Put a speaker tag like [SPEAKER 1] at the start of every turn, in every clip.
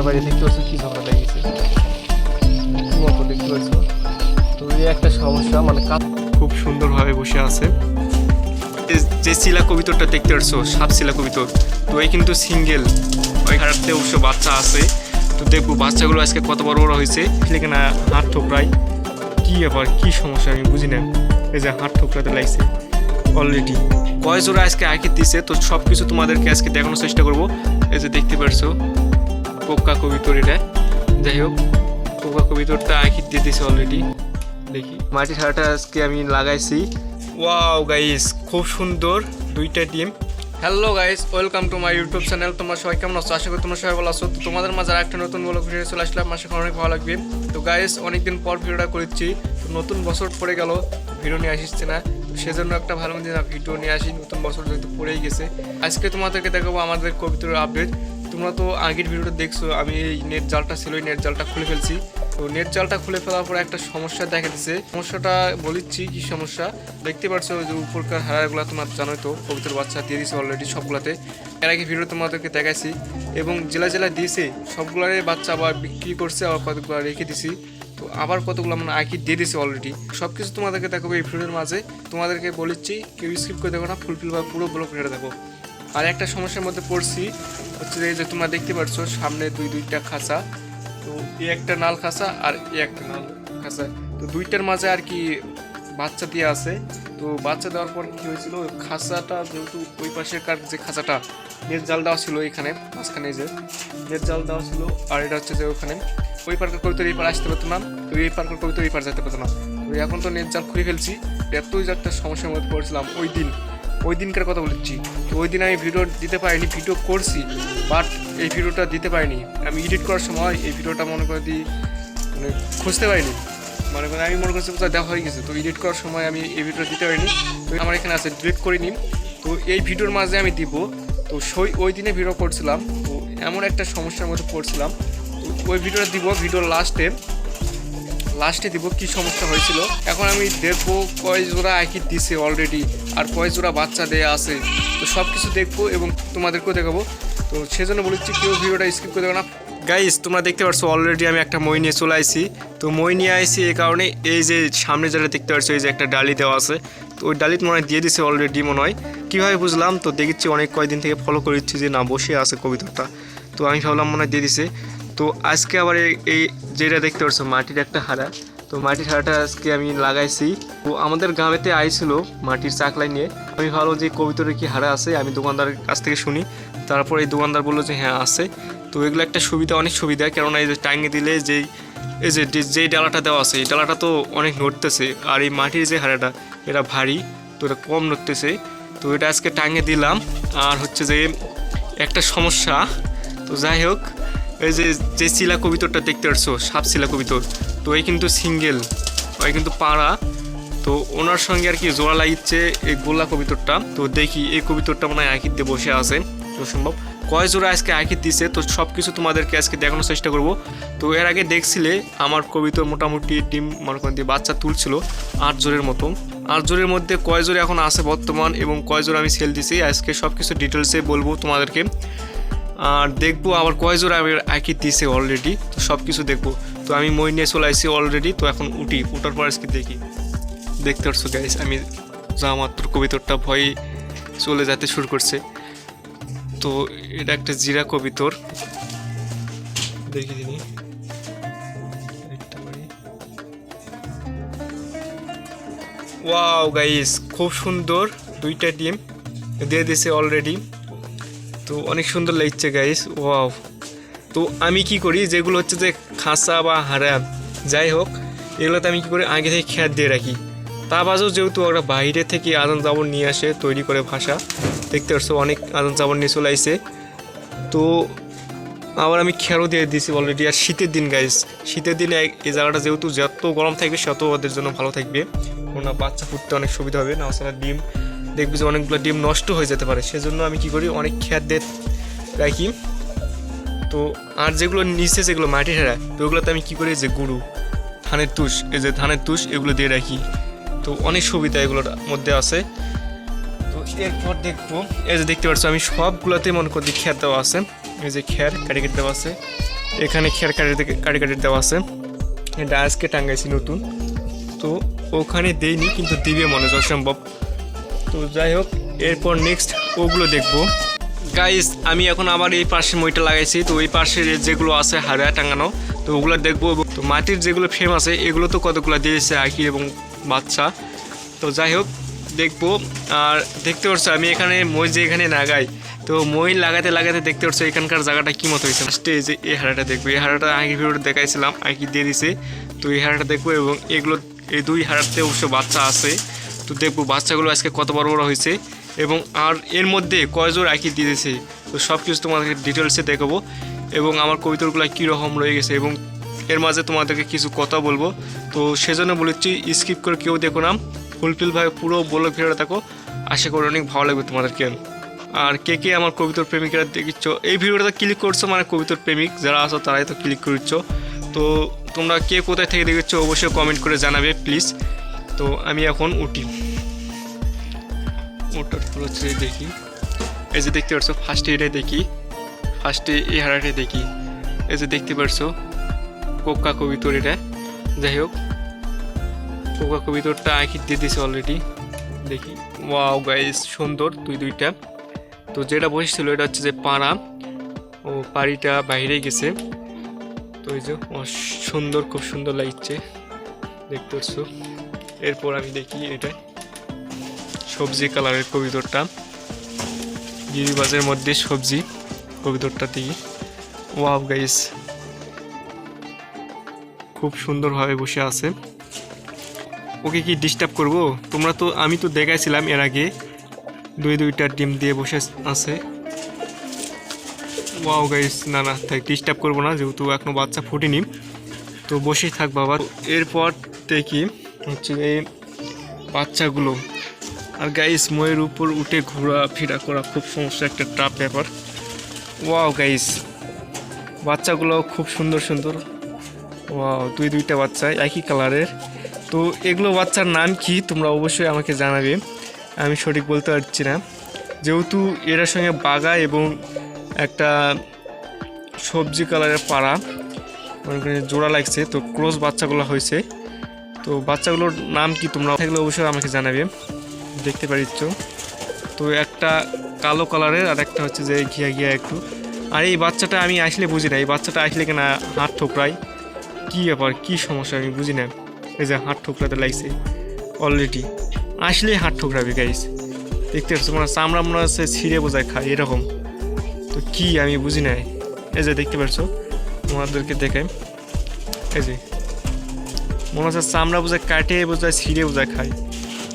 [SPEAKER 1] বাইরে দেখতে পাচ্ছ কি ঝগড়া লেগেছে মতো দেখতে পাচ্ছ। তো এই একটা সমস্যা, মানে খুব সুন্দরভাবে বসে আছে। যে শিলা কবিতরটা দেখতে পাচ্ছ, সাপ শিলা কবিতর, তো এই কিন্তু সিঙ্গেল, ওই হাড়তে অবশ্য বাচ্চা আছে। তো দেখবো বাচ্চাগুলো আজকে কত বড় বড় হয়েছে। কিনা হাত ঠোকরাই, কি ব্যাপার, কি সমস্যা আমি বুঝি না। এই যে হাত ঠোকরাতে লাগছে অলরেডি। কয় জোড়া আজকে আঁকি দিছে, তো সব কিছু তোমাদেরকে আজকে দেখানোর চেষ্টা করবো। এই যে দেখতে পারছো কোকা কবিতর, এটা যাই হোক কোকা কবিতরটা আঁকি দিয়ে দিছে অলরেডি। দেখি মাটির হাড়টা আজকে আমি লাগাইছি। ওয়াও গাইস, খুব সুন্দর দুইটা ডিম। Hello guys, welcome to my YouTube channel. তোমরা সবাই কেমন আছো? আশা করি তোমরা সবাই ভালো আছো। তো তোমাদের মাঝে একটা নতুন ব্লগ ভিডিও চলে আসলাম, আশা করি অনেক ভালো লাগবে। তো গাইস, অনেকদিন পর ভিডিওটা করেছি, তো নতুন বছর পড়ে গেল, ভিডিও নিয়ে আসছে না, তো সেজন্য একটা ভালো মন্দির ভিডিও নিয়ে আসি। নতুন বছর যেহেতু পড়েই গেছে, আজকে তোমাদেরকে দেখাবো আমাদের কবিতার আপডেট। তোমরা তো আগের ভিডিওটা দেখছো, আমি এই নেট জালটা ছিল, এই নেট জালটা খুলে ফেলছি। তো নেট জালটা খুলে ফেলার পরে একটা সমস্যা দেখা দিচ্ছে। সমস্যাটা বলিচ্ছি কি সমস্যা। দেখতে পাচ্ছ যে উপরকার হাড়াগুলো তোমরা জানোই তো, কবিতার বাচ্চা দিয়ে দিয়েছে অলরেডি সবগুলাতে। এর আগে ভিডিও তোমাদেরকে দেখাইছি, এবং জেলা জেলা দিয়েছে সবগুলোরে বাচ্চা আবার বিক্রি করছে, আবার কতগুলো রেখে দিছি। তো আবার কতগুলো মানে আঁকি দিয়ে দিয়েছে অলরেডি। সব কিছু তোমাদেরকে দেখাবো এই ভিডিওর মাঝে। তোমাদেরকে বলিচ্ছি কেউ স্কিপ করে দেখো না, ফুলফিল বা পুরো ব্লগ ভিডিওটা দেখো। আর একটা সমস্যার মধ্যে পড়ছি, হচ্ছে যে তোমরা দেখতে পাচ্ছ সামনে দুইটা খাঁচা। তো এই একটা নাল খাঁচা আর এই একটা নাল খাঁচা, তো দুইটার মাঝে আর কি বাচ্চা দিয়ে আছে। তো বাচ্চা দেওয়ার পর কি হয়েছিল, খাঁচাটা যেহেতু ওই পাশের কার যে খাঁচাটা নেট জাল দেওয়া ছিল এখানে মাঝখানে, যে নেট জাল দেওয়া ছিল, আর এটা হচ্ছে যে ওখানে ওই পার্কের কবিতর এই পার আসতে পারতো না, তো এই পার্কের কবিতর এই পার যেতে পারতো না। তো এখন তো নেট জাল খুলে ফেলছি। এতই যে একটা সমস্যার মধ্যে পড়েছিলাম ওই দিনকার কথা বলছি। তো ওই দিন আমি ভিডিও দিতে পারিনি, ভিডিও করছি বাট এই ভিডিওটা দিতে পারিনি। আমি এডিট করার সময় এই ভিডিওটা মনে করে মানে খুঁজতে পারিনি, মনে করেন আমি মনে করছি কোথাও দেওয়া হয়ে গেছে। তো এডিট করার সময় আমি এই ভিডিওটা দিতে পারিনি, তো আমার এখানে আছে, ডিলিট করিনি। তো এই ভিডিওর মাঝে আমি দিব। তো ওই দিনে ভিডিও করছিলাম, তো এমন একটা সমস্যার মধ্যে পড়ছিলাম। তো ওই ভিডিওটা দিব, ভিডিওর লাস্টে দিব কি সমস্যা হয়েছিল। এখন আমি দেখবো কয় জোড়া আঁকি দিছে অলরেডি, আর কয় জোড়া বাচ্চা দেয়া আছে। তো সব কিছু দেখবো এবং তোমাদেরকেও দেখাবো। তো সেজন্য বলেছি কেউ ভিডিওটা স্কিপ করে দেবো না। গাইস, তোমরা দেখতে পাচ্ছ অলরেডি আমি একটা মই নিয়ে চলে আসছি। তো মই নিয়ে আসছি এই কারণে, এই যে সামনে যেটা দেখতে পাচ্ছ এই যে একটা ডালি দেওয়া আছে, তো ওই ডালিত মনে হয় দিয়ে দিছে অলরেডি মনে হয়। কীভাবে বুঝলাম, তো দেখছি অনেক কয়েকদিন থেকে ফলো করে দিচ্ছি যে না বসে আছে কবিতাটা, তো আমি ভাবলাম মনে হয় দিয়ে দিছে। তো আজকে আবার এই যেটা দেখতে পাচ্ছ মাটির একটা হাড়া, তো মাটির হাড়াটা আজকে আমি লাগাইছি। তো আমাদের গ্রামেতে আইছিল মাটির চাকলাই নিয়ে, আমি ভাবলাম যে কবিতরের কি হাড়া আছে, আমি দোকানদারের কাছ থেকে শুনি। তারপর এই দোকানদার বললো যে হ্যাঁ আছে। তো এগুলো একটা সুবিধা, অনেক সুবিধা, কেননা এই যে টাঙিয়ে দিলে যেই ডালাটা দেওয়া আছে, এই ডালাটা তো অনেক নড়তেছে, আর এই মাটির যে হাড়াটা এটা ভারী, তো এটা কম নড়তেছে। তো এটা আজকে টাঙিয়ে দিলাম। আর হচ্ছে যে একটা সমস্যা, তো যাই হোক, এই যে শিলা কবিতরটা দেখতে পাচ্ছ, সাপ শিলা কবিতর, তো এই কিন্তু সিঙ্গেল, ওই কিন্তু পাড়া। তো ওনার সঙ্গে আর কি জোড়া লাগিচ্ছে এই গোলা কবিতরটা। তো দেখি এই কবিতরটা মনে হয় আঁকিত দিয়ে বসে আছে সম্ভব। কয় জোড়া আজকে আঁকিত দিছে, তো সব কিছু তোমাদেরকে আজকে দেখানোর চেষ্টা করব। তো এর আগে দেখছিলে আমার কবিতর মোটামুটি ডিম মনে করেন দিয়ে বাচ্চা তুলছিল 8 জোড়ের মতো। 8 জোড়ের মধ্যে কয় জোড়ে এখন আছে বর্তমান, এবং কয় জোড়া আমি সেল দিছি, আজকে সব কিছু ডিটেলসে বলবো তোমাদেরকে। আর দেখবো আবার কয় জোড়া আমি আঁকি দিছে অলরেডি, তো সব কিছু দেখবো। তো আমি মই নিয়ে চলে আসছি অলরেডি। তো এখন উঠার পর আজকে দেখি। দেখতে পাচ্ছ গাইস, আমি যা মাত্র কবিতরটা ভয়ে চলে যেতে শুরু করছে। তো এটা একটা জিরা কবিতর, দেখি দিনি। ওয়াও গাইস, খুব সুন্দর দুইটা ডিম দিয়ে দিছে অলরেডি। তো অনেক সুন্দর লাগছে গাইস, ওয়াও। তো আমি কি করি, যেগুলো হচ্ছে যে খাঁচা বা হাড়া যাই হোক, এগুলোতে আমি কি করি আগে থেকে খ্যাত দিয়ে রাখি। তা বাজেও যেহেতু ওরা বাইরে থেকে আদান জাবর নিয়ে আসে তৈরি করে ভাষা, দেখতে পাচ্ছ অনেক আদান জাবর নিয়ে চলে আসছে। তো আবার আমি খেরও দিয়ে দিয়েছি অলরেডি। আর শীতের দিন গাইস, শীতের দিনে এই জায়গাটা যেহেতু যত গরম থাকবে তত ওদের জন্য ভালো থাকবে, ওনা বাচ্চা ফুটতে অনেক সুবিধা হবে। না আসলে ডিম দেখবি যে অনেকগুলো ডিম নষ্ট হয়ে যেতে পারে, সেজন্য আমি কি করি অনেক খ্যাত দিয়ে রাখি। তো আর যেগুলো নিচে যেগুলো মাটির হেরা, তো ওগুলোতে আমি কী করি যে গুঁড়ো ধানের তুষ, এই যে ধানের তুষ এগুলো দিয়ে রাখি। তো অনেক সুবিধা এগুলোর মধ্যে আছে। তো এরপর দেখবো, এই যে দেখতে পাচ্ছ আমি সবগুলোতে মনে করি খ্যার দেওয়া আছে, এই যে খ্যার কেটে দেওয়া আছে। এখানে খেয়ার কাটি কাটি দেওয়া আছে, এটা আজকে টাঙ্গাইছি নতুন, তো ওখানে দেইনি কিন্তু দিবে মনে হয় অসম্ভব। তো যাই হোক, এরপর নেক্সট ওগুলো দেখবো। গাইস আমি এখন আবার এই পাশে মইটা লাগাইছি, তো ওই পাশে যেগুলো আছে হাড়া টাঙানো, তো ওগুলো দেখবো। তো মাটির যেগুলো ফ্রেম আছে এগুলো তো কতগুলো দিয়েছে আঁকি এবং বাচ্চা। তো যাই হোক দেখবো। আর দেখতে পাচ্ছ আমি এখানে মই যে এখানে লাগাই, তো মই লাগাতে লাগাতে দেখতে পাচ্ছ এখানকার জায়গাটা কী মতো হয়েছে। ফার্স্টে এই যে এই হাড়াটা দেখবো, এই হাড়াটা আগে ভিডিওটা দেখাইছিলাম, আঁকি দিয়ে দিছে। তো এই হাড়াটা দেখবো এবং এগুলো এই দুই হাড়াতে অবশ্য বাচ্চা আছে। তো দেখবো বাচ্চাগুলো আজকে কত বড় বড় হয়েছে এবং আর এর মধ্যে কয়জোর আঁকি দিয়ে দিয়েছে। তো সব কিছু তোমাদেরকে ডিটেলসে দেখাবো এবং আমার কবিতাগুলো কীরকম রয়ে গেছে এবং এর মাঝে তোমাদেরকে কিছু কথা বলবো। তো সেজন্য বলেছি স্কিপ করে কেউ দেখো না, ফুলফিলভাবে পুরো বলে ফেরত থাকো, আশা করি অনেক ভালো লাগবে তোমাদেরকে। আর কে কে আমার কবিতার প্রেমিকেরা দেখিচ্ছ, এই ভিডিওটা ক্লিক করছো মানে কবিতার প্রেমিক যারা আছো তারাই তো ক্লিক করছ। তো তোমরা কে কোথায় থেকে দেখেছ অবশ্যই কমেন্ট করে জানাবে প্লিজ। তো আমি এখন উঠি, ওটার পর হচ্ছে দেখি, এই যে দেখতে পাচ্ছ ফার্স্টে এটাই দেখি, ফার্স্টে এই হারাটাই দেখি, এই যে দেখতে পাচ্ছো কোকা কবিতর এটা। যাই হোক কোকা কবিতরটা আঁকি দিয়ে দিয়েছে অলরেডি, দেখি। ওয়াও গাইস সুন্দর দুইটা। তো যেটা বসেছিল এটা হচ্ছে যে পাড়া, ও পাড়িটা বাইরে গেছে। তো এই যে সুন্দর, খুব সুন্দর লাগছে দেখতে পাচ্ছ। এরপর আমি দেখি এটা সবজি কালারের কবিতরটা, গিরিবাজের মধ্যে সবজি কবিতরটা দেখি। ওয়াও গাইস খুব সুন্দরভাবে বসে আছে। ওকে কি ডিস্টার্ব করবো? তোমরা তো, আমি তো দেখাইছিলাম এর আগে দুইটা ডিম দিয়ে বসে আছে। ওয়াও গাইস না তাই ডিস্টার্ব করবো না, যেহেতু এখনো বাচ্চা ফুটেনি, তো বসেই থাক বাবা। এরপর দেখি হচ্ছে এই বাচ্চাগুলো। আর গাইস ময়ের উপর উঠে ঘোরাফেরা করা খুব সমস্যা, একটা টাফ ব্যাপার। ওয়াও গাইস বাচ্চাগুলো খুব সুন্দর সুন্দর। ওয়াও দুইটা বাচ্চা একই কালারের। তো এগুলো বাচ্চার নাম কি তোমরা অবশ্যই আমাকে জানাবে, আমি সঠিক বলতে পারছি না, যেহেতু এর সঙ্গে বাগা এবং একটা সবজি কালারের পাড়া মনে করি জোড়া লাগছে, তো ক্রস বাচ্চাগুলো হয়েছে। তো বাচ্চাগুলোর নাম কি তোমরা থাকলে অবশ্যই আমাকে জানাবে, দেখতে পারিচ্ছ। তো একটা কালো কালারের আর একটা হচ্ছে যে ঘিয়া একটু। আর এই বাচ্চাটা আমি আসলে বুঝি না, এই বাচ্চাটা আসলে কিনা হাত ঠোকরায়, কী ব্যাপার কী সমস্যা আমি বুঝি না। এই যে হাত ঠোকরাতে লাগছে অলরেডি, আসলেই হাত ঠোকরাবে গাইস, দেখতে পাচ্ছ মানে চামড়া মনে হচ্ছে ছিঁড়ে বোঝায় খায় এরকম। তো কি আমি বুঝি না। এই যে দেখতে পাচ্ছ তোমাদেরকে দেখাই, এই যে মনে হচ্ছে চামড়া বোঝায় কাটে বোঝায় ছিঁড়ে বোঝায় খায়।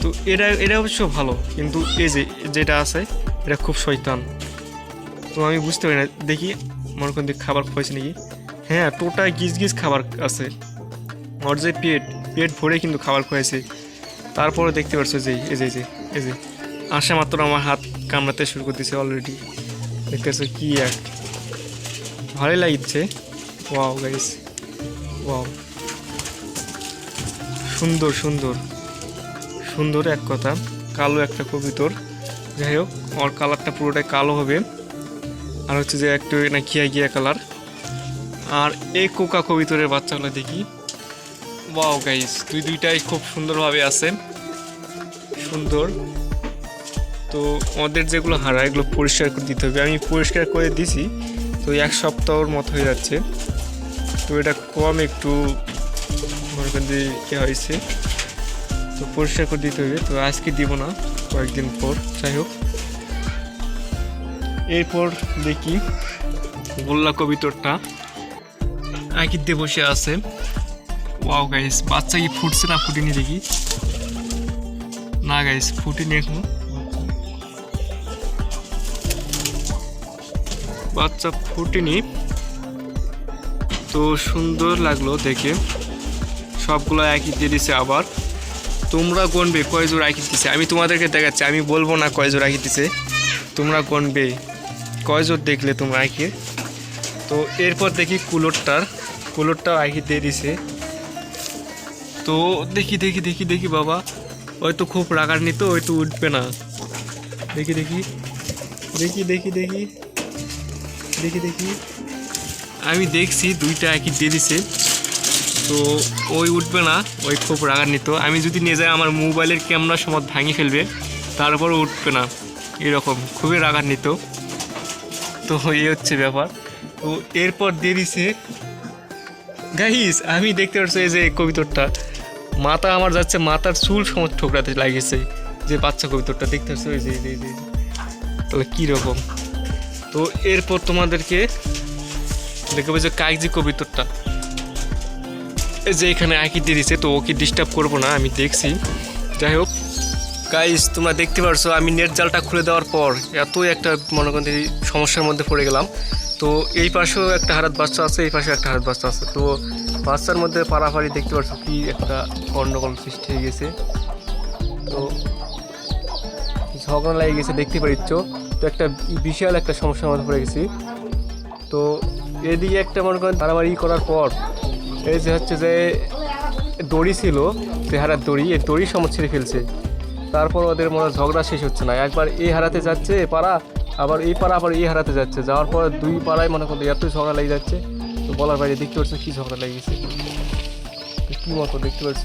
[SPEAKER 1] তো এটা অবশ্য ভালো, কিন্তু এই যে যেটা আছে এটা খুব শয়তান। তো আমি বুঝতে পারি না, দেখি মনে করেন খাবার খাওয়াইছে নাকি। হ্যাঁ টোটায় গিজ খাবার আছে, ওর যে পেট ভরে কিন্তু খাবার খাওয়াইছে। তারপরে দেখতে পাচ্ছ যে এই যে আসা মাত্র আমার হাত কামড়াতে শুরু করতেছে অলরেডি, দেখতে পাচ্ছ কি এক ভালোই লাগছে। ওয়াও গাইস ওয়াও সুন্দর সুন্দর সুন্দর, এক কথা কালো একটা কবিতর। যাই হোক ওর কালারটা পুরোটাই কালো হবে, আর হচ্ছে যে একটু না ঘিয়া কালার। আর এই কোকা কবিতরের বাচ্চাগুলো দেখি। ওয়াও গাইস দুইটাই খুব সুন্দরভাবে আছে, সুন্দর। তো ওদের যেগুলো হারা এগুলো পরিষ্কার করে দিতে হবে, আমি পরিষ্কার করে দিছি, তো এক সপ্তাহর মতো হয়ে যাচ্ছে। তো এটা কম একটু মনে করেন যে কী হয়েছে, তো পরিষ্কার করে দিতে হবে। তো আজকে দিব না, কয়েকদিন পর। যাই হোক এরপর দেখি গোল্লা কবিতরটা আঁকি দিয়ে বসে আছে। ওয়াও গাইস বাচ্চা কি ফুটছে না ফুটিনি দেখি, না গাইস ফুটিনি এখনো, বাচ্চা ফুটিনি। তো সুন্দর লাগলো দেখে, সবগুলো একই দিয়ে দিছে। আবার তোমরা গণবে কয় জোড়া একই দিছে, আমি তোমাদেরকে দেখাচ্ছি, আমি বলবো না কয় জোড়া একই দিছে, তোমরা গণবে কয় জোর দেখলে তোমরা একই। তো এরপর দেখি কুলোরটাও একই দিয়ে দিছে। তো দেখি দেখি দেখি দেখি বাবা, হয়তো খুব রাগান্বিত, হয়তো উঠবে না। দেখি দেখি দেখি দেখি দেখি দেখি দেখি আমি দেখছি দুইটা একই দিয়ে দিছে, তো ওই উঠবে না, ওই খুব রাগান্বিত। আমি যদি নিয়ে যাই আমার মোবাইলের ক্যামেরা সময় ভাঙিয়ে ফেলবে, তারপরও উঠবে না, এরকম খুবই রাগান্বিত। তো এই হচ্ছে ব্যাপার। তো এরপর দিয়ে দিছে গাইস, আমি দেখতে পাচ্ছি এই যে কবিতরটা মাথা আমার যাচ্ছে, মাথার চুল সময় ঠোকরাতে লাগিয়েছে, যে বাচ্চা কবিতরটা দেখতে পাচ্ছি ওই যে তাহলে কীরকম। তো এরপর তোমাদেরকে দেখাবো যে কাগজি কবিতরটা, এই যে এখানে আঁকি দিয়ে দিছে, তো ওকে ডিস্টার্ব করবো না, আমি দেখছি। যাই হোক গাইস, তোমরা দেখতে পারছো আমি নেট জালটা খুলে দেওয়ার পর এতই একটা মনে করেন সমস্যার মধ্যে পড়ে গেলাম। তো এই পাশেও একটা হারাত বাচ্চা আছে, এই পাশে একটা হারাত বাচ্চা আছে, তো বাচ্চার মধ্যে পাড়াপাড়ি দেখতে পাচ্ছ কি একটা গন্ডগোল সৃষ্টি হয়ে গেছে, তো ঝগড়া লেগে গেছে দেখতে পাচ্ছ। তো একটা বিশাল একটা সমস্যার মধ্যে পড়ে গেছি। তো এদিকে একটা মনে করেন বাড়াবাড়ি করার পর এই যে হচ্ছে যে দড়ি ছিল, চেহারার দড়ি, এই দড়ি সময় ছেড়ে ফেলছে। তারপর ওদের মনে ঝগড়া শেষ হচ্ছে না, একবার এই হারাতে যাচ্ছে পাড়া, আবার এই পাড়া আবার এই হারাতে যাচ্ছে, যাওয়ার পর দুই পাড়ায় মনে করেন এত ঝগড়া লেগে যাচ্ছে। তো বলার বাইরে দেখতে পাচ্ছ কী ঝগড়া লেগে গেছে, কী মতো দেখতে পাচ্ছ।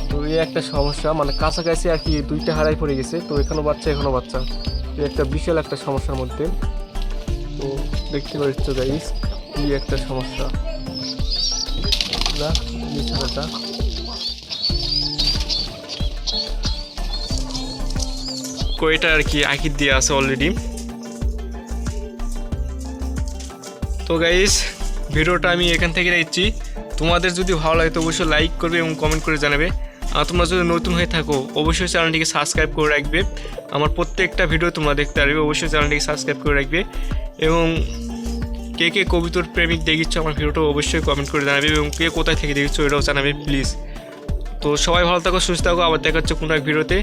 [SPEAKER 1] তো এই একটা সমস্যা, মানে কাছাকাছি আর কি দুইটা হারাই পড়ে গেছে, তো এখানেও বাচ্চা এখানেও বাচ্চা, এই একটা বিশাল একটা সমস্যার মধ্যে। তো দেখতে পাচ্ছ গাইস কি একটা সমস্যা, বিছানাটা কয়টা আর কি আঁকি দিয়ে আছে অলরেডি। তো গাইস ভিডিওটা আমি এখান থেকে দিচ্ছি, তোমাদের যদি ভালো লাগে তো অবশ্যই লাইক করবে এবং কমেন্ট করে জানাবে। আর তোমরা যদি নতুন হয়ে থাকো অবশ্যই চ্যানেলটিকে সাবস্ক্রাইব করে রাখবে, আমার প্রত্যেকটা ভিডিও তোমরা দেখতে পারবে, অবশ্যই চ্যানেলটিকে সাবস্ক্রাইব করে রাখবে। এবং কে কে কবিতর প্রেমিক দেখিচ্ছ আমার ভিডিওটা অবশ্যই কমেন্ট করে জানাবে, এবং কে কোথায় থেকে দেখছো এটাও জানাবে প্লিজ। তো সবাই ভালো থাকো, সুস্থ থাকো, আবার দেখা হচ্ছে কোনো এক ভিডিওতে।